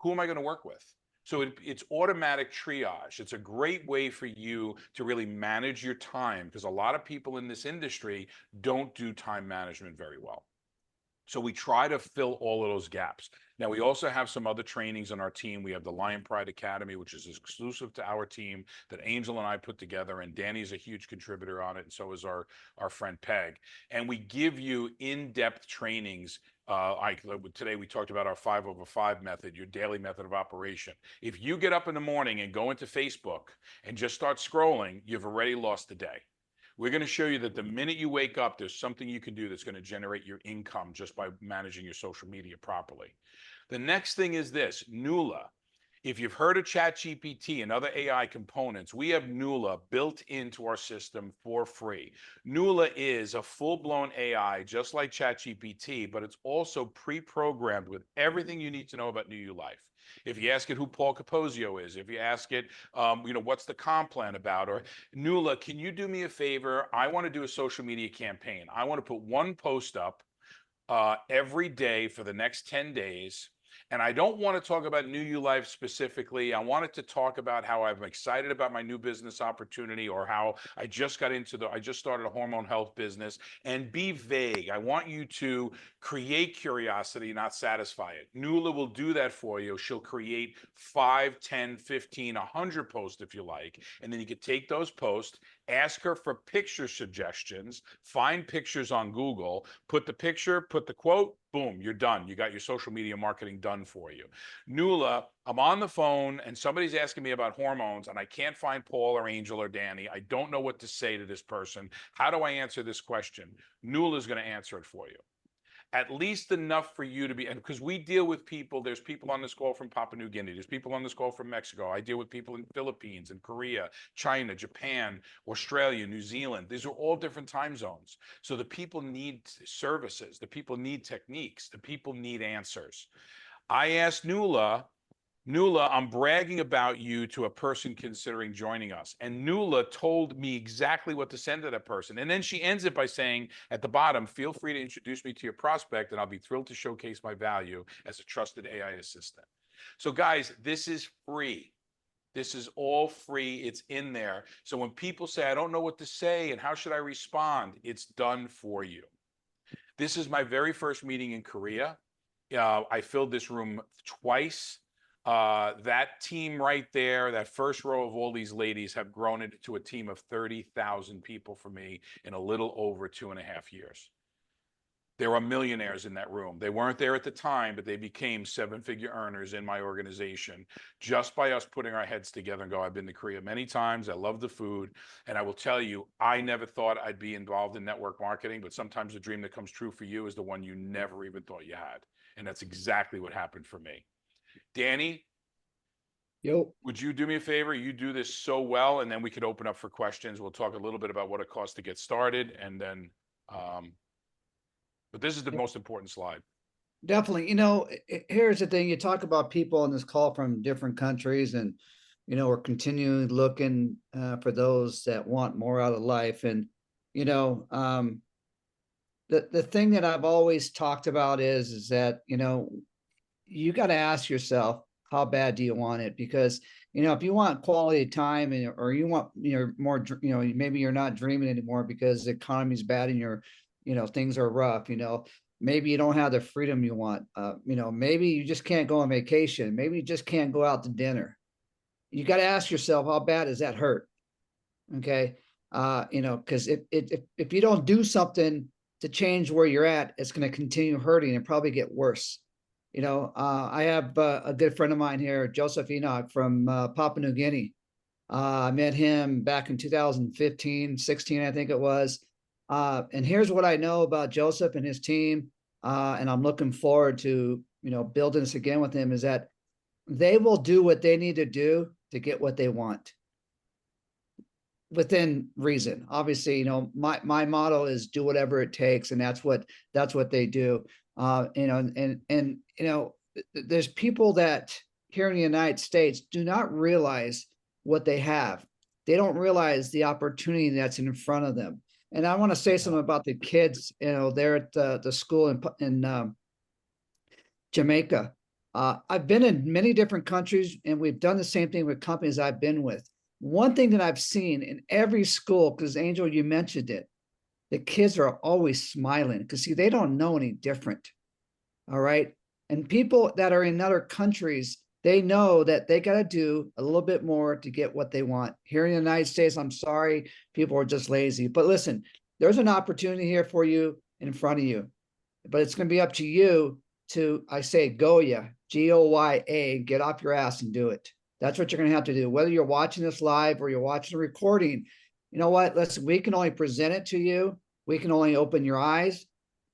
who am I going to work with? So it's automatic triage. It's a great way for you to really manage your time, because a lot of people in this industry don't do time management very well. So we try to fill all of those gaps. Now, we also have some other trainings on our team. We have the Lion Pride Academy, which is exclusive to our team, that Angel and I put together, and Danny's a huge contributor on it, and so is our friend Peg. And we give you in-depth trainings. Today we talked about our 5/5 method, your daily method of operation. If you get up in the morning and go into Facebook and just start scrolling, you've already lost the day. We're going to show you that the minute you wake up, there's something you can do that's going to generate your income just by managing your social media properly. The next thing is this, NewULife. If you've heard of ChatGPT and other AI components, we have NewULife built into our system for free. NewULife is a full-blown AI, just like ChatGPT, but it's also pre-programmed with everything you need to know about NewULife. If you ask it who Paul Capozio is, if you ask it, what's the comp plan about, or NewULife, can you do me a favor? I want to do a social media campaign. I want to put one post up every day for the next 10 days. And I don't want to talk about NewULife specifically. I wanted to talk about how I'm excited about my new business opportunity, or how I just started a hormone health business, and be vague. I want you to create curiosity, not satisfy it. Nuala will do that for you. She'll create 5, 10, 15, 100 posts if you like. And then you can take those posts, ask her for picture suggestions, find pictures on Google, put the picture, put the quote, boom, you're done. You got your social media marketing done for you. Nuala, I'm on the phone and somebody's asking me about hormones and I can't find Paul or Angel or Danny. I don't know what to say to this person. How do I answer this question? Nuala is going to answer it for you. At least enough for you to be, and because we deal with people, there's people on this call from Papua New Guinea, there's people on this call from Mexico. I deal with people in Philippines and Korea, China, Japan, Australia, New Zealand. These are all different time zones. So the people need services, the people need techniques, the people need answers. I asked Nuala, I'm bragging about you to a person considering joining us. And Nuala told me exactly what to send to that person. And then she ends it by saying at the bottom, feel free to introduce me to your prospect and I'll be thrilled to showcase my value as a trusted AI assistant. So guys, this is free. This is all free. It's in there. So when people say, I don't know what to say and how should I respond? It's done for you. This is my very first meeting in Korea. I filled this room twice. That team right there, that first row of all these ladies have grown into a team of 30,000 people for me in a little over 2.5 years. There are millionaires in that room. They weren't there at the time, but they became 7-figure earners in my organization just by us putting our heads together and go, I've been to Korea many times. I love the food. And I will tell you, I never thought I'd be involved in network marketing, but sometimes the dream that comes true for you is the one you never even thought you had. And that's exactly what happened for me. Danny, Yo, would you do me a favor? You do this so well, and then we could open up for questions. We'll talk a little bit about what it costs to get started, and then, but this is the most important slide. definitely. Here's the thing. You talk about people on this call from different countries, and we're continuing looking for those that want more out of life. And the thing that I've always talked about is that you got to ask yourself, how bad do you want it? Because if you want quality time, or you want more, maybe you're not dreaming anymore because the economy's bad and things are rough. Maybe you don't have the freedom you want. Maybe you just can't go on vacation. Maybe you just can't go out to dinner. You got to ask yourself, how bad does that hurt? Okay. Because if you don't do something to change where you're at, it's going to continue hurting and probably get worse. I have a good friend of mine here, Joseph Enoch from Papua New Guinea. I met him back in 2015, 16, I think it was. And here's what I know about Joseph and his team. And I'm looking forward to, building this again with him, is that they will do what they need to do to get what they want within reason. Obviously, my motto is do whatever it takes. And that's what they do. There's people that here in the United States do not realize what they have. They don't realize the opportunity that's in front of them. And I want to say something about the kids, they're at the school in Jamaica. I've been in many different countries, and we've done the same thing with companies I've been with. One thing that I've seen in every school, because Angel, you mentioned it, the kids are always smiling because, see, they don't know any different. All right. And people that are in other countries, they know that they got to do a little bit more to get what they want. Here in the United States, I'm sorry, people are just lazy. But listen, there's an opportunity here for you in front of you. But it's going to be up to you to, I say, Goya, Goya, get off your ass and do it. That's what you're going to have to do. Whether you're watching this live or you're watching a recording, you know what? Listen, we can only present it to you. We can only open your eyes,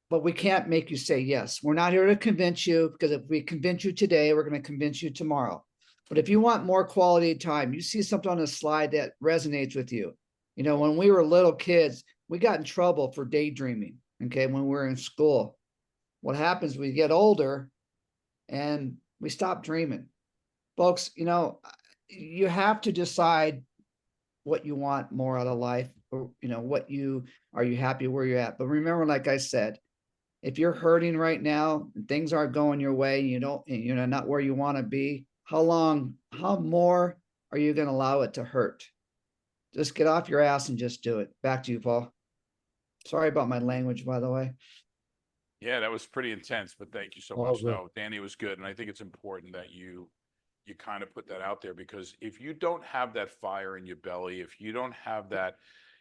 but we can't make you say yes. We're not here to convince you, because if we convince you today, we're going to convince you tomorrow. But if you want more quality time, you see something on a slide that resonates with you. When we were little kids, we got in trouble for daydreaming. Okay. When we were in school, what happens, we get older and we stop dreaming. Folks, you have to decide what you want more out of life, or, are you happy where you're at? But remember, like I said, if you're hurting right now and things aren't going your way, and you're not where you want to be, how more are you going to allow it to hurt? Just get off your ass and just do it. Back to you, Paul. Sorry about my language, by the way. Yeah, that was pretty intense, but thank you so All much. good. No, Danny was good. And I think it's important that you kind of put that out there, because if you don't have that fire in your belly, if you don't have that,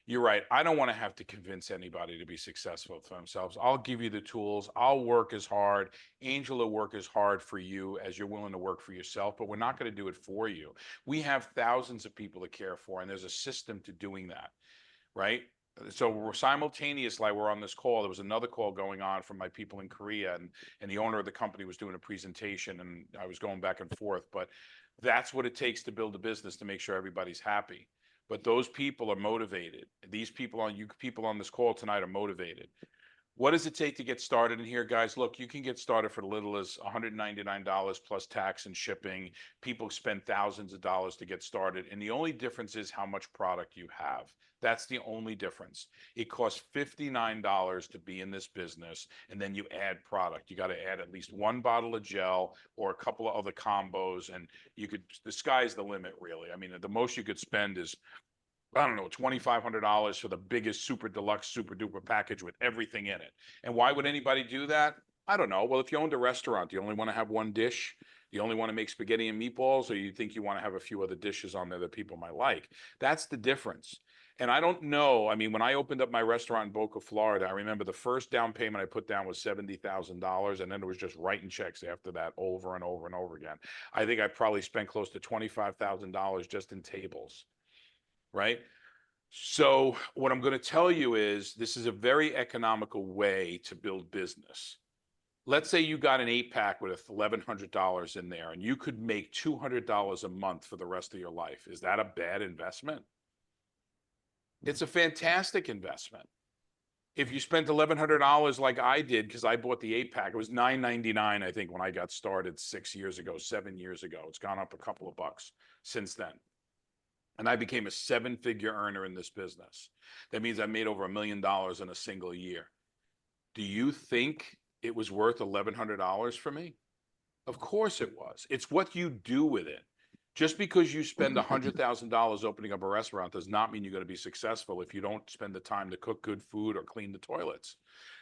you're right. I don't want to have to convince anybody to be successful for themselves. I'll give you the tools. I'll work as hard. Angel will work as hard for you as you're willing to work for yourself, but we're not going to do it for you. We have thousands of people to care for, and there's a system to doing that, right? So we're simultaneously, we're on this call. There was another call going on from my people in Korea, and the owner of the company was doing a presentation, and I was going back and forth. But that's what it takes to build a business, to make sure everybody's happy. But those people are motivated. These people on this call tonight are motivated. What does it take to get started in here, guys? Look, you can get started for as little as $199 plus tax and shipping. People spend thousands of dollars to get started, and the only difference is how much product you have. That's the only difference. It costs $59 to be in this business, and then you add product. You got to add at least one bottle of gel or a couple of other combos, and the sky's the limit, really. I mean, the most you could spend is, I don't know, $2,500 for the biggest super deluxe, super duper package with everything in it. And why would anybody do that? I don't know. Well, if you owned a restaurant, do you only want to have one dish? Do you only want to make spaghetti and meatballs, or you think you want to have a few other dishes on there that people might like? That's the difference. And I don't know. I mean, when I opened up my restaurant in Boca, Florida, I remember the first down payment I put down was $70,000. And then it was just writing checks after that over and over and over again. I think I probably spent close to $25,000 just in tables. Right? So what I'm going to tell you is, this is a very economical way to build business. Let's say you got an 8-pack with $1,100 in there, and you could make $200 a month for the rest of your life. Is that a bad investment? It's a fantastic investment. If you spent $1,100 like I did, because I bought the 8-pack, it was $9.99, I think, when I got started 7 years ago. It's gone up a couple of bucks since then. And I became a 7-figure earner in this business. That means I made over $1 million in a single year. Do you think it was worth $1,100 for me? Of course it was. It's what you do with it. Just because you spend $100,000 opening up a restaurant does not mean you're going to be successful if you don't spend the time to cook good food or clean the toilets.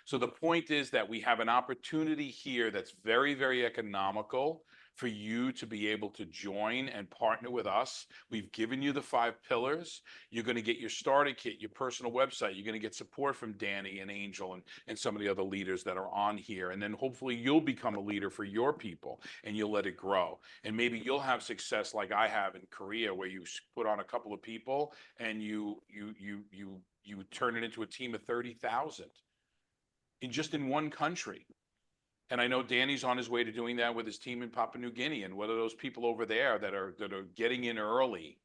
So the point is that we have an opportunity here that's very, very economical for you to be able to join and partner with us. We've given you the 5 pillars. You're going to get your starter kit, your personal website. You're going to get support from Danny and Angel and some of the other leaders that are on here. And then hopefully you'll become a leader for your people, and you'll let it grow. And maybe you'll have success like I have in Korea, where you put on a couple of people and you turn it into a team of 30,000 in one country. And I know Danny's on his way to doing that with his team in Papua New Guinea. And what are those people over there that are getting in early?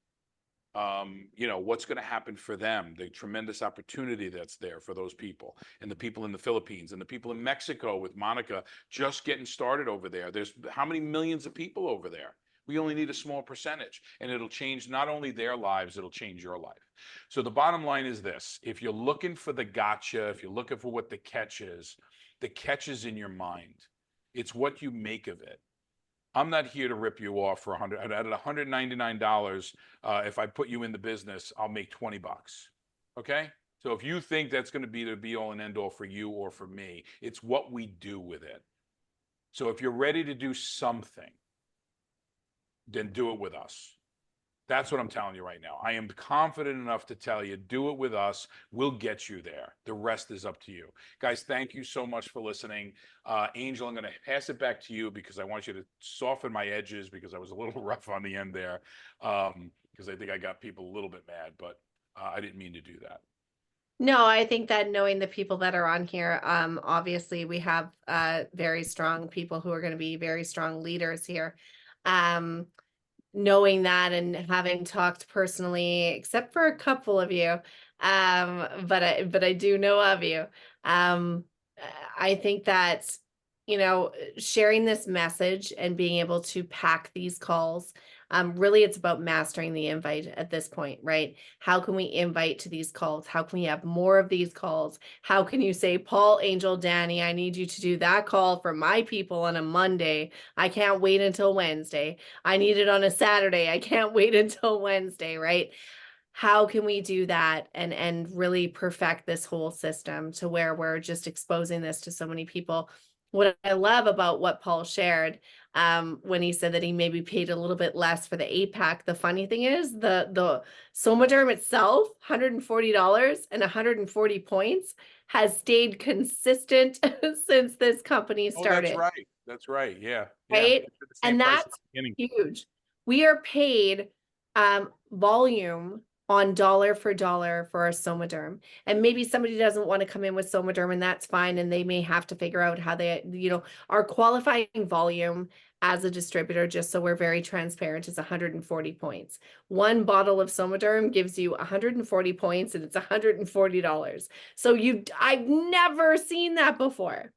What's going to happen for them? The tremendous opportunity that's there for those people, and the people in the Philippines, and the people in Mexico with Monica just getting started over there. There's how many millions of people over there? We only need a small percentage, and it'll change not only their lives, it'll change your life. So the bottom line is this: if you're looking for the gotcha, if you're looking for what the catch is in your mind. It's what you make of it. I'm not here to rip you off for at $199. If I put you in the business, I'll make $20. Okay. So if you think that's going to be the be all and end all for you or for me, it's what we do with it. So if you're ready to do something, then do it with us. That's what I'm telling you right now. I am confident enough to tell you, do it with us. We'll get you there. The rest is up to you. Guys, thank you so much for listening. Angel, I'm going to pass it back to you, because I want you to soften my edges, because I was a little rough on the end there, because I think I got people a little bit mad, but I didn't mean to do that. No, I think that knowing the people that are on here, obviously we have very strong people who are going to be very strong leaders here. Knowing that and having talked personally, except for a couple of you, but I do know of you. I think that, sharing this message and being able to pack these calls. Really, it's about mastering the invite at this point, right? How can we invite to these calls? How can we have more of these calls? How can you say, Paul, Angel, Danny, I need you to do that call for my people on a Monday. I can't wait until Wednesday. I need it on a Saturday. I can't wait until Wednesday, right? How can we do that and really perfect this whole system to where we're just exposing this to so many people? What I love about what Paul shared, when he said that he maybe paid a little bit less for the 8-pack, the funny thing is the Somaderm itself, $140 and 140 points, has stayed consistent since this company Oh, started. that's right. That's right. Yeah. Right? It's the same And price at that's the beginning. huge. We are paid volume on dollar for dollar for our Somaderm. And maybe somebody doesn't want to come in with Somaderm, and that's fine. And they may have to figure out how they, our qualifying volume as a distributor, just so we're very transparent, is 140 points. One bottle of Somaderm gives you 140 points, and it's $140. So I've never seen that before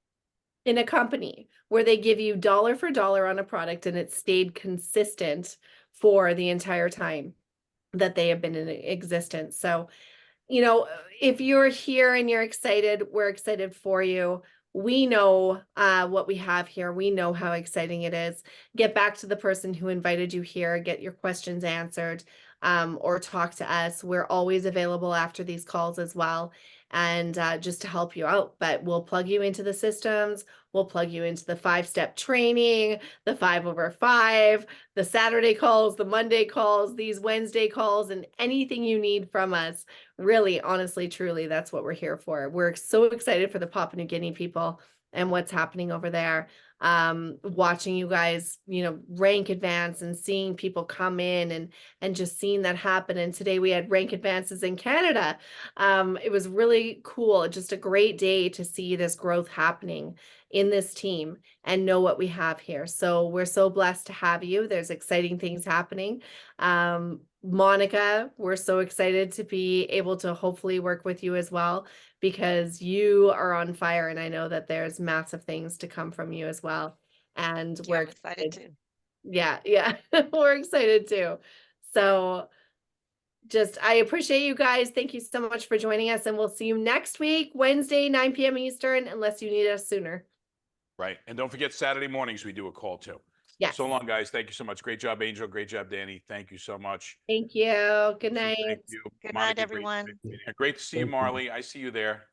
in a company where they give you dollar for dollar on a product and it stayed consistent for the entire time that they have been in existence. So, if you're here and you're excited, we're excited for you. We know what we have here. We know how exciting it is. Get back to the person who invited you here, get your questions answered, or talk to us. We're always available after these calls as well, and just to help you out. But we'll plug you into the systems. We'll plug you into the 5-step training, the 5/5, the Saturday calls, the Monday calls, these Wednesday calls, and anything you need from us. Really, honestly, truly, that's what we're here for. We're so excited for the Papua New Guinea people and what's happening over there. Watching you guys, rank advance and seeing people come in and just seeing that happen. And today we had rank advances in Canada. It was really cool. Just a great day to see this growth happening in this team and know what we have here. So we're so blessed to have you. There's exciting things happening. Monica, we're so excited to be able to hopefully work with you as well, because you are on fire, and I know that there's massive things to come from you as well. And we're excited too. Yeah, we're excited too. So I appreciate you guys. Thank you so much for joining us, and we'll see you next week, Wednesday, 9 p.m. Eastern, unless you need us sooner. Right. And don't forget, Saturday mornings, we do a call too. Yes. So long, guys. Thank you so much. Great job, Angel. Great job, Danny. Thank you so much. Thank you. Good night. Thank you. Good Monica, night, everyone. Great to see you, Marley. I see you there.